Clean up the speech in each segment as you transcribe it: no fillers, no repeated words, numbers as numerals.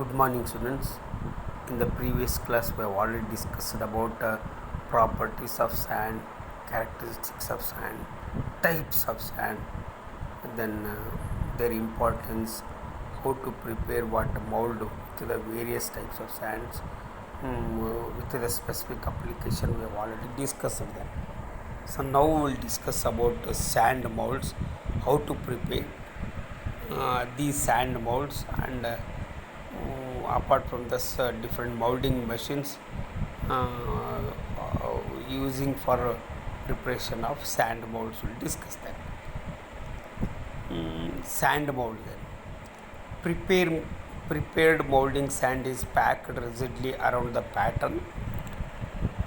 Good morning, students. In the previous class, we have already discussed about properties of sand, characteristics of sand, types of sand, and then their importance, how to prepare what mold to the various types of sands. With the specific application, we have already discussed that. So now we will discuss about sand molds, how to prepare these sand molds, and apart from this different molding machines using for preparation of sand molds. We'll discuss that. Sand mold then. Prepared molding sand is packed rigidly around the pattern.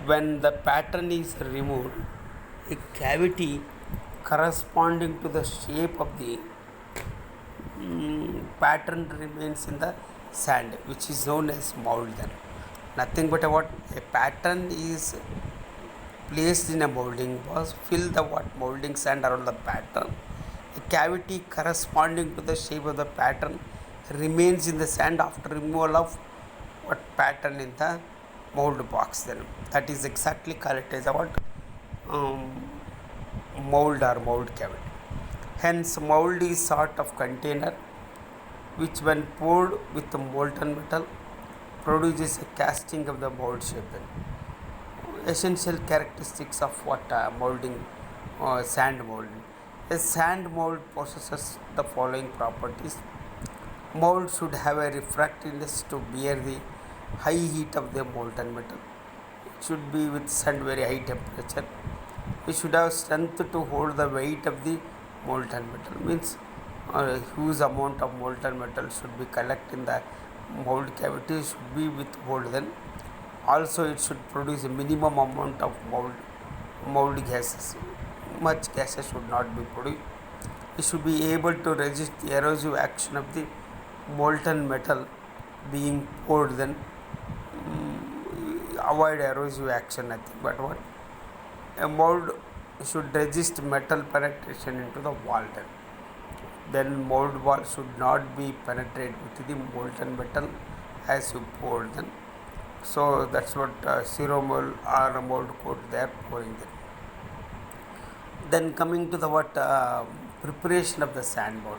When the pattern is removed, a cavity corresponding to the shape of the pattern remains in the sand, which is known as mold. Then nothing but what a pattern is placed in a molding box, fill the what molding sand around the pattern. A cavity corresponding to the shape of the pattern remains in the sand after removal of what pattern in the mold box. Then that is exactly called as what mold or mold cavity. Hence, mold is sort of container which, when poured with the molten metal, produces a casting of the mold shape. Then essential characteristics of what molding sand molding. A sand mold possesses the following properties. Mold should have a refractiveness to bear the high heat of the molten metal. It should be withstand very high temperature. It should have strength to hold the weight of the molten metal. Means a huge amount of molten metal should be collected in the mold cavity, should be withhold. Then also it should produce a minimum amount of mold gases. Much gases should not be produced. It should be able to resist the erosive action of the molten metal being poured. Then avoid erosive action, nothing but what a mold should resist metal penetration into the wall. Then mold wall should not be penetrated with the molten metal as you pour them. So that's what zero mold or mold coat they are pouring them. Then coming to the what preparation of the sand mold,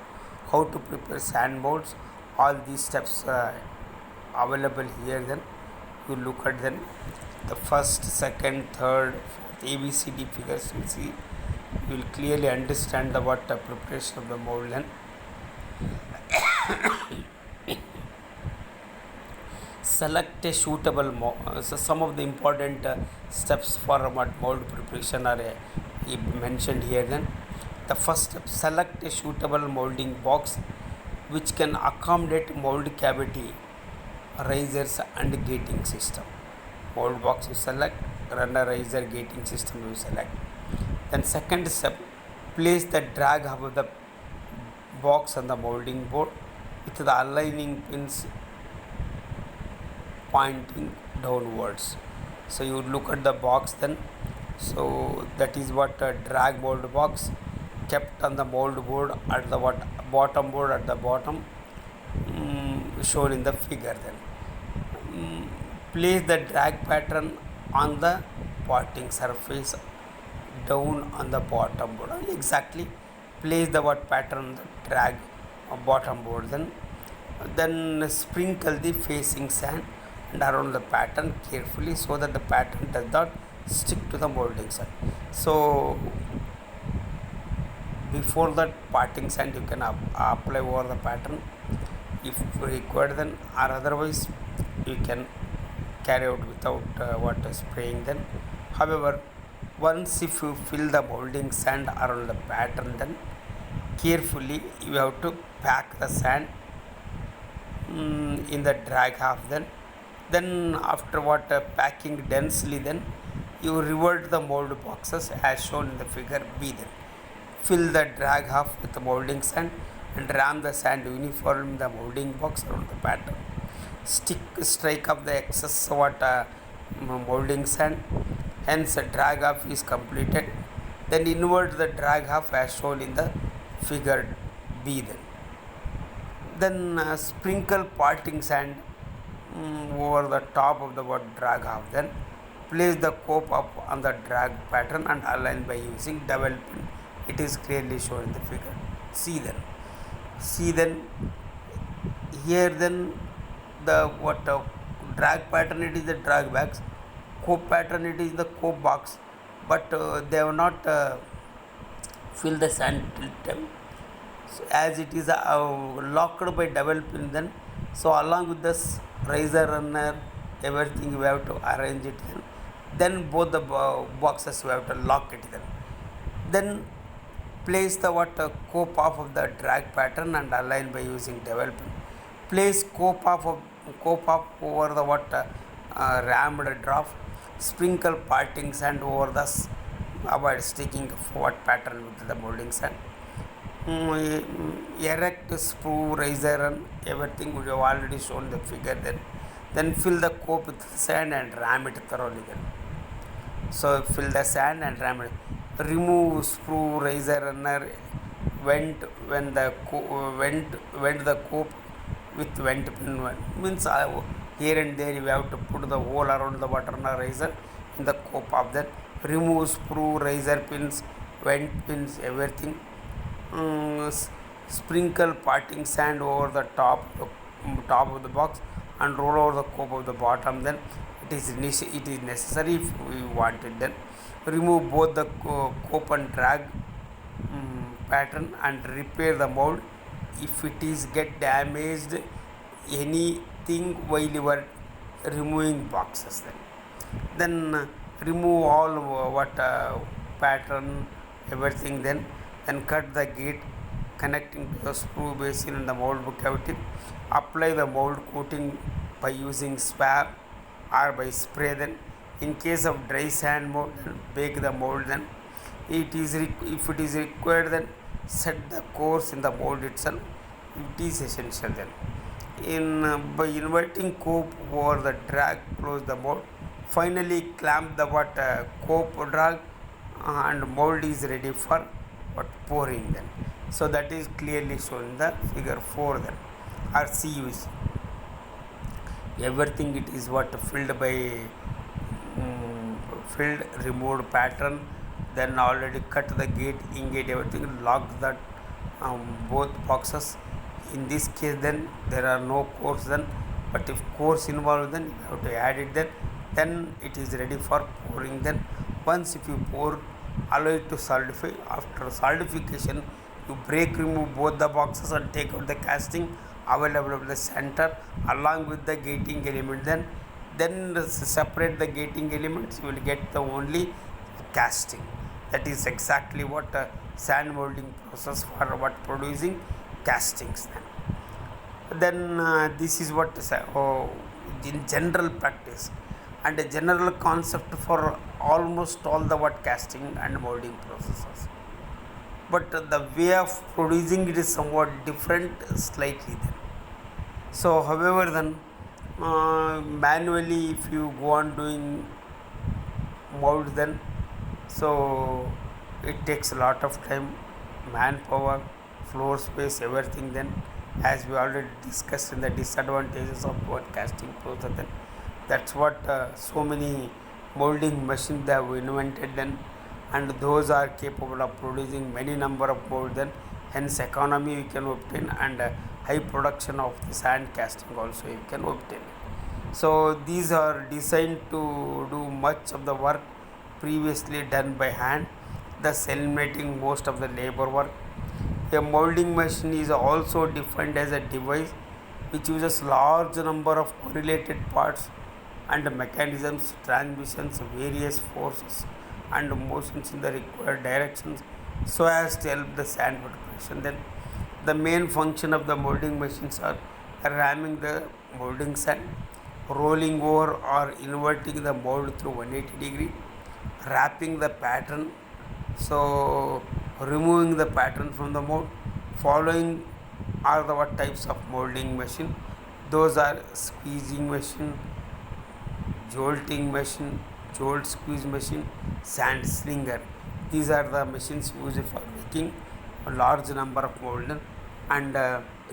how to prepare sand molds. All these steps available here. Then you look at them, the first, second, third, fourth ABCD figures. You see, you will clearly understand the what preparation of the mold. And select a suitable mold. So some of the important steps for what mold preparation are mentioned here. Then the first step, select a suitable molding box which can accommodate mold cavity, risers and gating system. Mold box you select, runner riser gating system you select. Then second step, place the drag hub of the box on the molding board with the aligning pins pointing downwards. So you look at the box then. So that is what a drag mold box kept on the mold board at the what bottom board at the bottom, shown in the figure. Then place the drag pattern on the parting surface down on the bottom board. Exactly place the what pattern on the drag bottom board. Then sprinkle the facing sand and around the pattern carefully so that the pattern does not stick to the molding sand. So before that parting sand you can apply over the pattern if required, then or otherwise you can carry out without spraying. Then however, once if you fill the molding sand around the pattern, then carefully you have to pack the sand in the drag half. Then after packing densely, then you revert the mold boxes as shown in the figure B. Then fill the drag half with the molding sand and ram the sand uniformly in the molding box around the pattern. Strike up the excess molding sand. Hence drag half is completed. Then invert the drag half as shown in the figure B. Then sprinkle parting sand over the top of the what drag half. Then place the cope up on the drag pattern and align by using double pin. It is clearly shown in the figure. See then here then the what drag pattern, it is the drag box, cope pattern it is the cope box, but they have not fill the sand till time. So as it is locked by double pin, then so along with this riser runner everything we have to arrange it, then both the boxes we have to lock it. Then place the what cope off of the drag pattern and align by using double pin. Place cope off over the what rammed draft. Sprinkle parting sand over the avoid sticking of what pattern with the molding sand. Erect screw riser and everything we have already shown the figure. Then fill the cope with sand and ram it thoroughly. Then so fill the sand and ram it. Remove screw riser runner vent when the vent the cope with vent pin one. Means here and there you have to put the hole around the water riser in the cope of that. Remove screw riser pins, vent pins, everything. Sprinkle parting sand over the top of the box and roll over the cope of the bottom. Then it is necessary if we want it. Then remove both the cope and drag pattern and repair the mold if it is get damaged anything while you are removing boxes. Then remove all what pattern everything. Then cut the gate connecting to the screw basin in the mold cavity. Apply the mold coating by using swab or by spray. Then in case of dry sand mold, then bake the mold. Then if it is required, then set the course in the mold itself. It is essential. Then by inverting cope over the drag, close the mold. Finally clamp the what cope drag and mold is ready for what pouring. Then so that is clearly shown in the figure 4. Then or CUC everything it is what filled by filled removed pattern. Then already cut the gate, ingate, everything, lock that both boxes. In this case then there are no cores then, but if cores involved then you have to add it. Then it is ready for pouring. Then once if you pour, allow it to solidify. After solidification you remove both the boxes and take out the casting available at the center along with the gating element. Then separate the gating elements, you will get the only casting. That is exactly what sand molding process for what producing castings. Then this is what in general practice and a general concept for almost all the what casting and molding processes, but the way of producing it is somewhat different slightly. Then so however then manually if you go on doing mold, then so it takes a lot of time, manpower, floor space, everything. Then as we already discussed in the disadvantages of what casting process, then that's what so many molding machines they have invented. Then and those are capable of producing many number of mold. Then hence economy you can obtain and high production of the sand casting also you can obtain. So these are designed to do much of the work previously done by hand, thus eliminating most of the labor work. A molding machine is also defined as a device which uses large number of correlated parts and mechanisms, transmissions, various forces and motions in the required directions so as to help the sand preparation. Then the main function of the molding machines are ramming the molding sand, rolling over or inverting the mold through 180 degree, wrapping the pattern, so removing the pattern from the mold. Following are the what types of molding machine. Those are squeezing machine, jolting machine, jolt squeeze machine, sand slinger. These are the machines used for making a large number of mold. And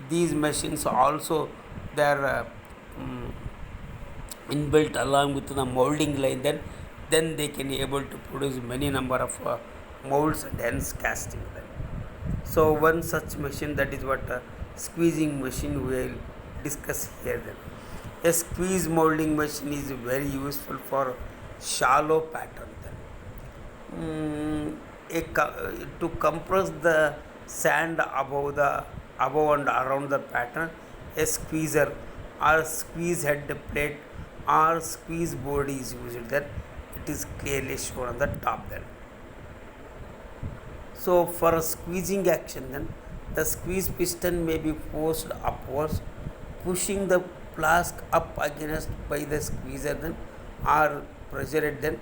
these machines also they are inbuilt along with the molding line, then they can able to produce many number of molds and hence casting then. So one such machine, that is what squeezing machine we will discuss here then. A squeeze molding machine is very useful for shallow pattern then. To compress the sand above and around the pattern, a squeezer or squeeze head plate or squeeze board is used then. It is clearly shown on the top then. So for a squeezing action then, the squeeze piston may be forced upwards, pushing the flask up against by the squeezer then, or pressure it then,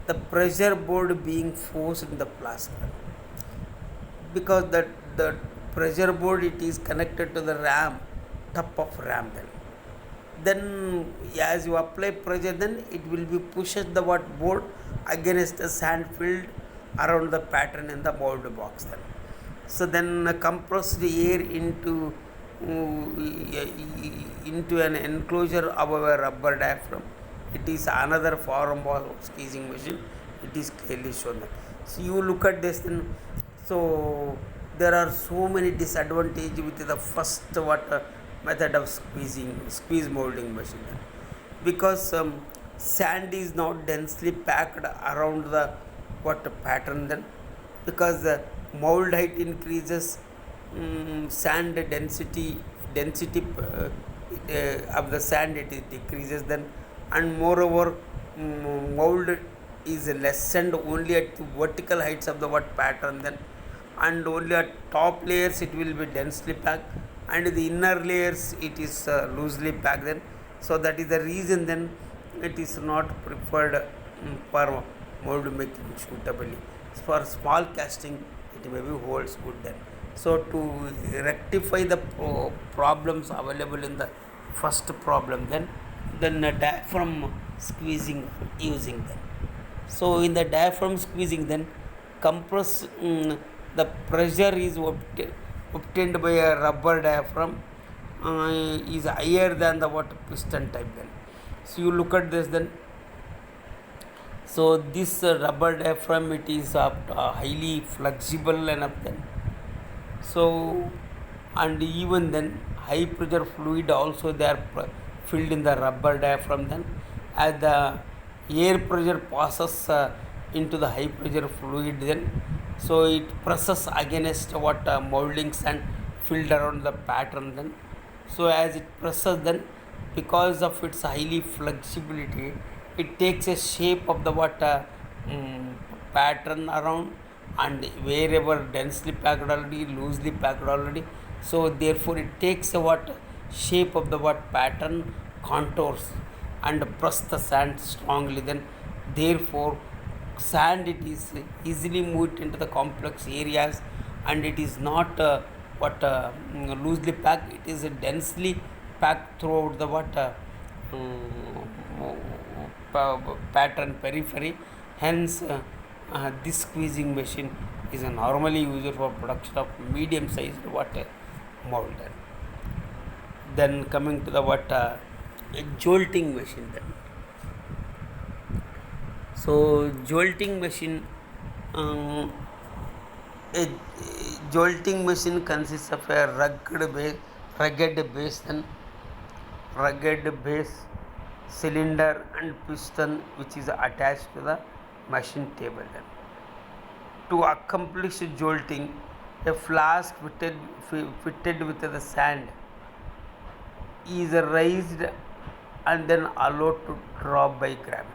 the pressure board being forced in the flask then. Because the pressure board, it is connected to the ram, top of ram then as you apply pressure, then it will be pushed the what board against the sand filled around the pattern in the mold box then. So then compressed air into an enclosure above a rubber diaphragm. It is another form of squeezing machine. It is clearly shown that. So you look at this then. So there are so many disadvantages with the first method of squeeze molding machine then. Because sand is not densely packed around the what pattern then, because the mold height increases, sand density of the sand it decreases then, and moreover mold is lessened only at the vertical heights of the what pattern then, and only at top layers it will be densely packed, and the inner layers it is loosely packed then. So that is the reason then it is not preferred for mold making suitably. For small casting it may be holds good then. So to rectify the problems available in the first problem, then a diaphragm squeezing using them. So in the diaphragm squeezing then, compress the pressure is obtained by a rubber diaphragm is higher than the what piston type then. So you look at this then. So this rubber diaphragm, it is highly flexible enough then. So and even then high pressure fluid also they are filled in the rubber diaphragm then, as the air pressure passes into the high pressure fluid then, so it presses against what moldings and filled around the pattern then. So as it presses then, because of its highly flexibility, it takes a shape of the what pattern around, and wherever densely packed already, loosely packed already, so therefore it takes a what shape of the what pattern contours and press the sand strongly then. Therefore sand it is easily moved into the complex areas, and it is not loosely packed, it is densely packed throughout the what pattern periphery. Hence this squeezing machine is normally used for production of medium sized water mold. Then coming to the what jolting machine then. So jolting machine, a jolting machine consists of a rugged base, cylinder and piston which is attached to the machine table then. To accomplish jolting, a flask fitted with the sand is raised and then allowed to drop by gravity.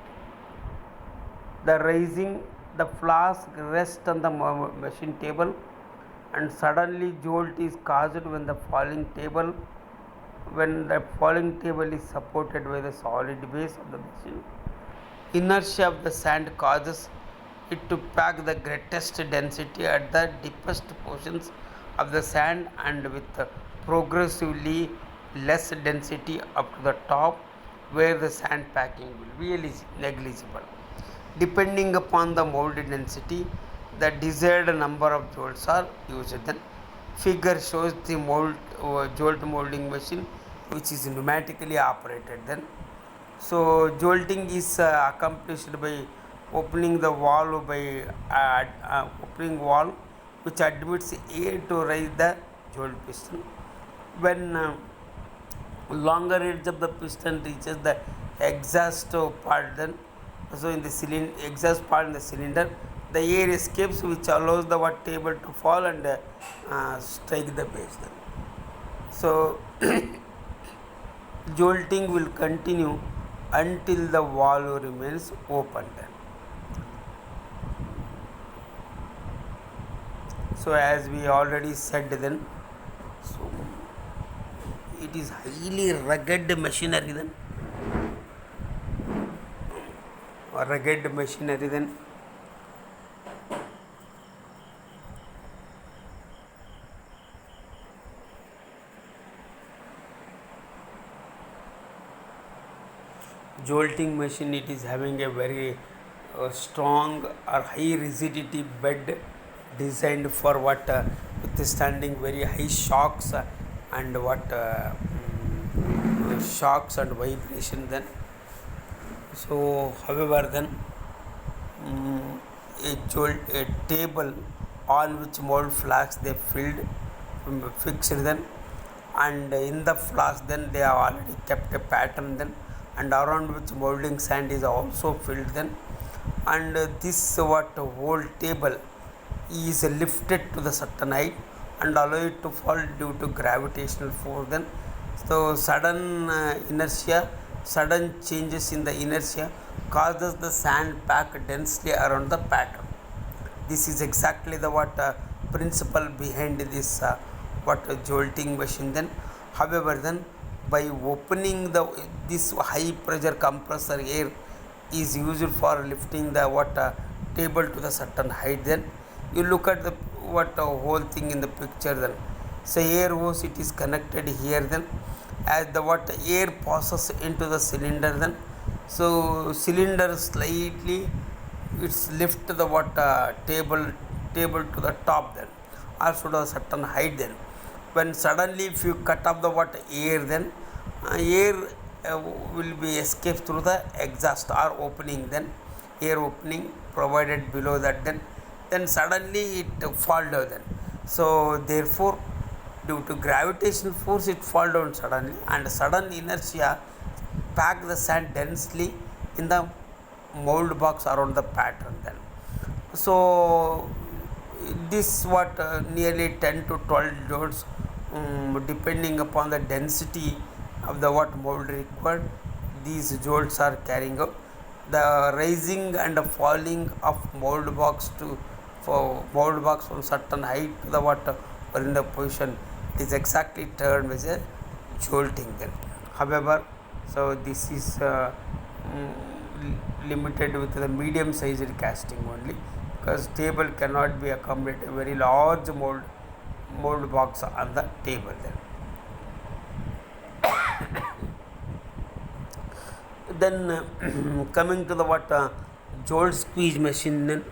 The raising, the flask rests on the machine table, and suddenly jolt is caused when the falling table is supported by the solid base of the machine. Inertia of the sand causes it to pack the greatest density at the deepest portions of the sand, and with progressively less density up to the top, where the sand packing will be negligible. Depending upon the mold density, the desired number of jolts are used. Then figure shows the jolt molding machine which is pneumatically operated then. So jolting is accomplished by opening the valve by opening valve which admits air to raise the jolt piston. When longer edge of the piston reaches the exhaust part, then so in the cylinder exhaust part in the cylinder, the air escapes which allows the what table to fall and strike the base then. So jolting will continue until the valve remains open then. So as we already said then, so it is highly rugged machinery then, or rugged machinery then. Jolting machine, it is having a very strong or high rigidity bed designed for what withstanding very high shocks and what shocks and vibration then. So however then, a table on which mold flasks they filled fixed then, and in the flask then they have already kept a pattern then, and around which molding sand is also filled then, and this what whole table is lifted to the certain height and allow it to fall due to gravitational force then. So sudden inertia, sudden changes in the inertia causes the sand pack densely around the pattern. This is exactly the what principle behind this what jolting machine then. However then, by opening the this high pressure compressor air is used for lifting the what table to the certain height then. You look at the what whole thing in the picture then. So air hose, it is connected here then, as the what air passes into the cylinder then, so cylinder slightly it's lift the what table to the top then, or to a certain height then. When suddenly if you cut off the what air then, air will be escaped through the exhaust or opening then, air opening provided below that then suddenly it fall down then. So therefore, due to gravitational force it fall down suddenly, and sudden inertia pack the sand densely in the mold box around the pattern then. So this what nearly 10 to 12 joules depending upon the density of the what mold required, these jolts are carrying out. The rising and falling of mold box to for mold box from certain height to the what or in the position is exactly termed as a jolting then. However, so this is limited with the medium sized casting only, because table cannot be accommodated a very large mold box on the table then. Then coming to the what jolt squeeze machine then,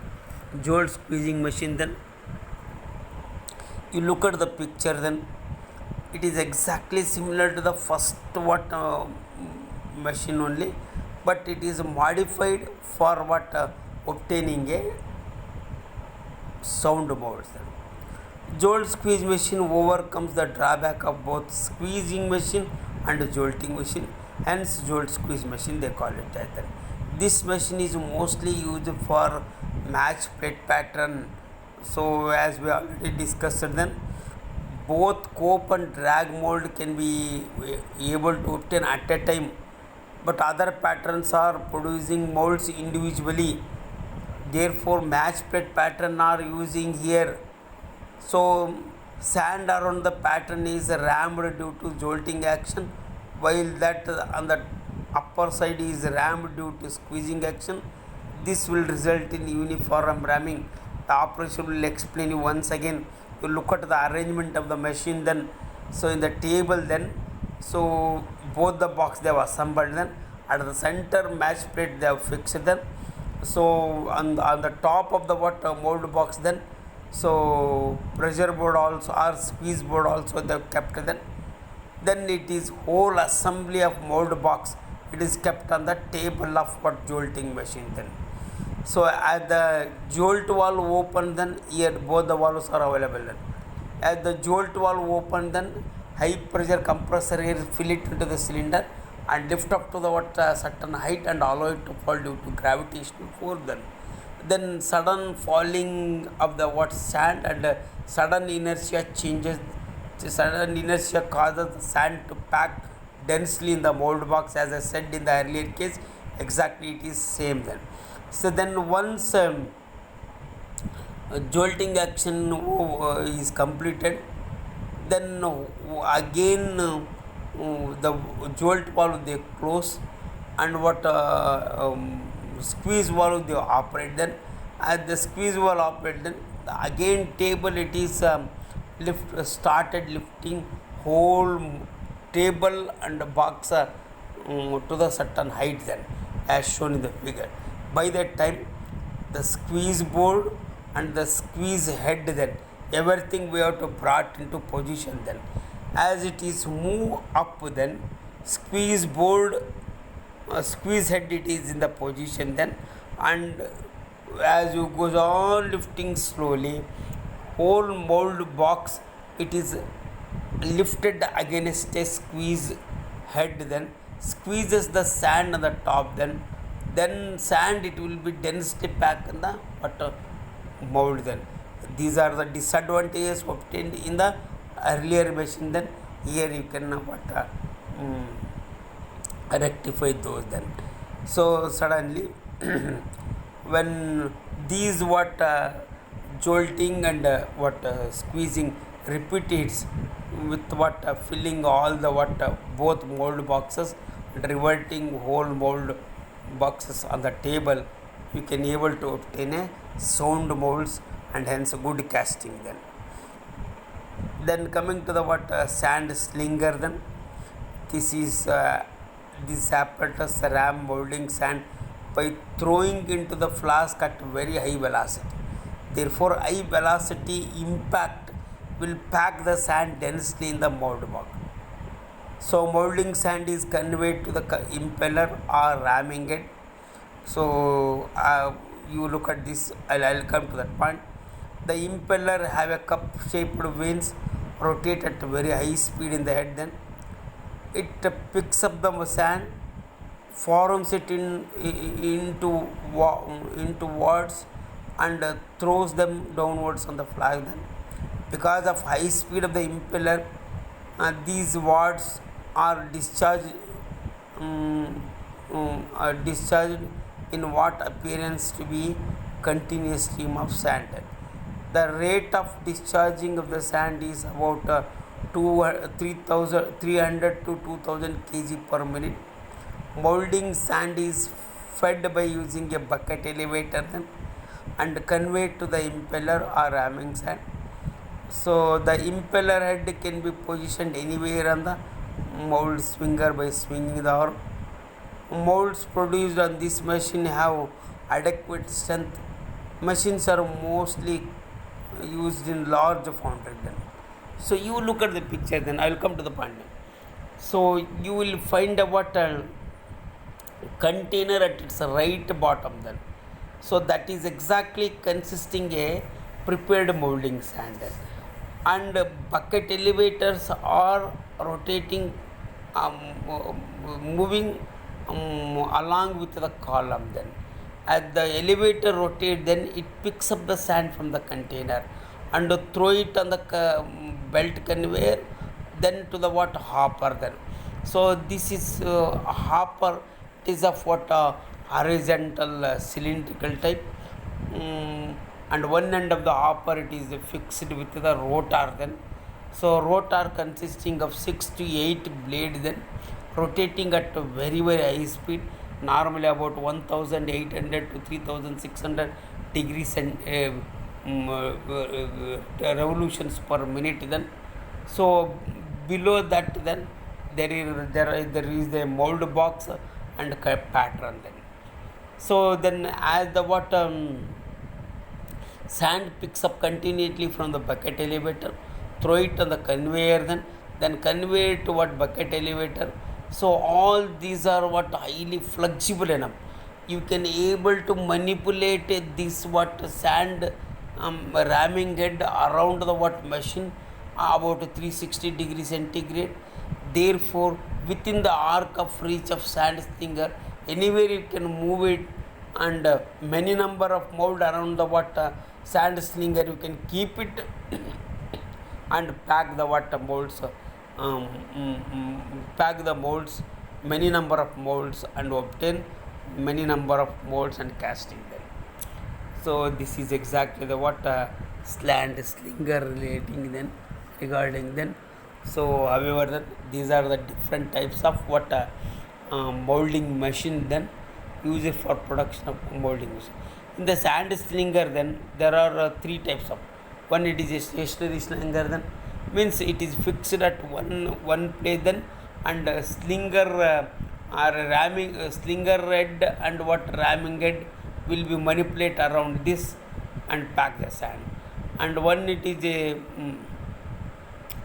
jolt squeezing machine then, you look at the picture then, it is exactly similar to the first what machine only, but it is modified for what obtaining a sound modes then. Jolt squeeze machine overcomes the drawback of both squeezing machine and jolting machine, hence jolt squeeze machine they call it as that. This machine is mostly used for match plate pattern. So as we already discussed then, both cope and drag mold can be able to obtain at a time, but other patterns are producing molds individually, therefore match plate pattern are using here. So sand around the pattern is rammed due to jolting action, while that on the upper side is rammed due to squeezing action. This will result in uniform ramming. The operation will explain you once again. You look at the arrangement of the machine then. So in the table then, so both the box they have assembled then, at the center match plate they have fixed then. So on the top of the what mold box then, so pressure board also or squeeze board also they have kept then. Then it is whole assembly of mold box it is kept on the table of what jolting machine then. So as the jolt valve open, then here both the valves are available then. As the jolt valve open, then high pressure compressor air fill it into the cylinder and lift up to the what certain height and allow it to fall due to gravitational force. Then sudden falling of the what sand and sudden inertia changes. The sudden inertia causes the sand to pack densely in the mold box, as I said in the earlier case. Exactly, it is same then. So then once jolting action is completed, then again the jolt valve they close, and what squeeze valve they operate. Then as the squeeze valve operate, then again table it is started lifting whole table and box to the certain height then, as shown in the figure. By that time the squeeze board and the squeeze head, then everything we have to brought into position. Then as it is move up, then squeeze board squeeze head it is in the position then, and as you goes on lifting slowly, whole mold box it is lifted against a squeeze head, then squeezes the sand on the top, then sand it will be densely packed in the what mold. Then these are the disadvantages obtained in the earlier machine. Then here you can rectify those then. So suddenly when these what jolting and squeezing repeats with what filling all the what both mold boxes and reverting whole mold boxes on the table, you can able to obtain a sound molds and hence good casting. Then coming to the what sand slinger, then this apparatus ram molding sand by throwing into the flask at very high velocity. Therefore high velocity impact will pack the sand densely in the mold box. So molding sand is conveyed to the impeller or ramming head. So you look at this, I'll come to that point. The impeller have a cup shaped vanes rotate at very high speed in the head. Then it picks up the sand, forms it into wads and throws them downwards on the flag. Then because of high speed of the impeller, these wads are discharged in what appearance to be continuous stream of sand. The rate of discharging of the sand is about 300 to 2000 kg per minute. Molding sand is fed by using a bucket elevator then and conveyed to the impeller or ramming sand. So the impeller head can be positioned anywhere on the mold swinger by swinging the arm. Molds produced on this machine have adequate strength. Machines are mostly used in large foundry. Then so you look at the picture, then I will come to the point. So you will find a what container at its right bottom. Then so that is exactly consisting a prepared molding sand, and bucket elevators are rotating moving along with the column. Then as the elevator rotates, then it picks up the sand from the container and throw it on the belt conveyor, then to the what hopper. Then so this is a hopper. It is of what horizontal cylindrical type, and one end of the hopper it is fixed with the rotor. Then so rotor consisting of 6 to 8 blades, then rotating at a very high speed, normally about 1800 to 3600 degrees and revolutions per minute. Then so below that, then there is the mold box and pattern. Then so then as the what sand picks up continuously from the bucket elevator, throw it on the conveyor, then convey it to what bucket elevator, So all these are what highly flexible enough. You can able to manipulate this what sand ramming head around the what machine about 360 degree centigrade. Therefore, within the arc of reach of sand slinger, anywhere you can move it, and many number of mold around the what sand slinger you can keep it and pack the what molds, pack the molds, many number of molds, and obtain many number of molds and casting them. So this is exactly the what slant slinger relating then regarding then. So however that these are the different types of what molding machine then used for production of molding machine. In the sand slinger then there are three types of. One, it is a stationary slinger then, means it is fixed at one place then, and slinger or ramming slinger head and what ramming head will be manipulate around this and pack the sand. And one, it is a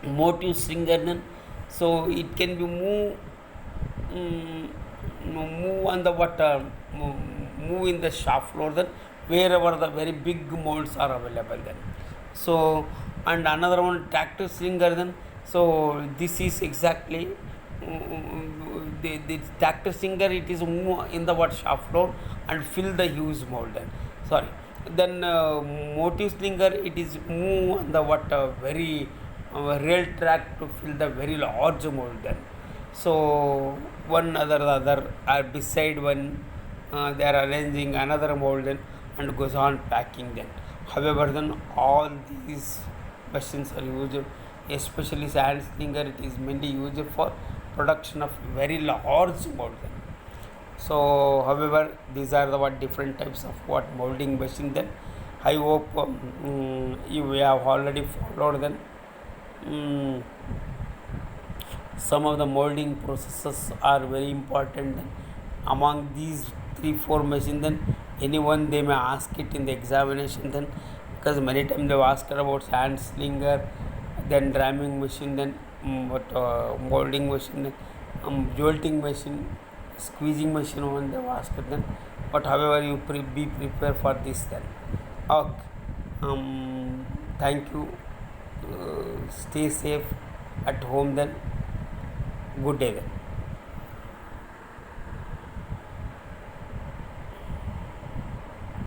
motive slinger then, so it can be move on the what move in the shaft floor then, wherever the very big molds are available then. So, and another one, tractor slinger then. So this is exactly the tractor slinger, it is move in the what shaft floor and fill the huge mold then. Sorry, then motive slinger, it is move on the what very rail track to fill the very large mold then. So one other are beside one, they are arranging another mold then and goes on packing then. However then all these machines are used, especially sand slinger, it is mainly used for production of very large mold then. So however these are the what different types of what molding machine then. I hope you have already followed then some of the molding processes are very important then. Among these 3 4 machines then, anyone they may ask it in the examination then, because many times they asked about sand slinger, then ramming machine, then what molding machine, then jolting machine, squeezing machine one they asked then. But however you be prepared for this then. Okay, thank you. Stay safe at home then. Good day then.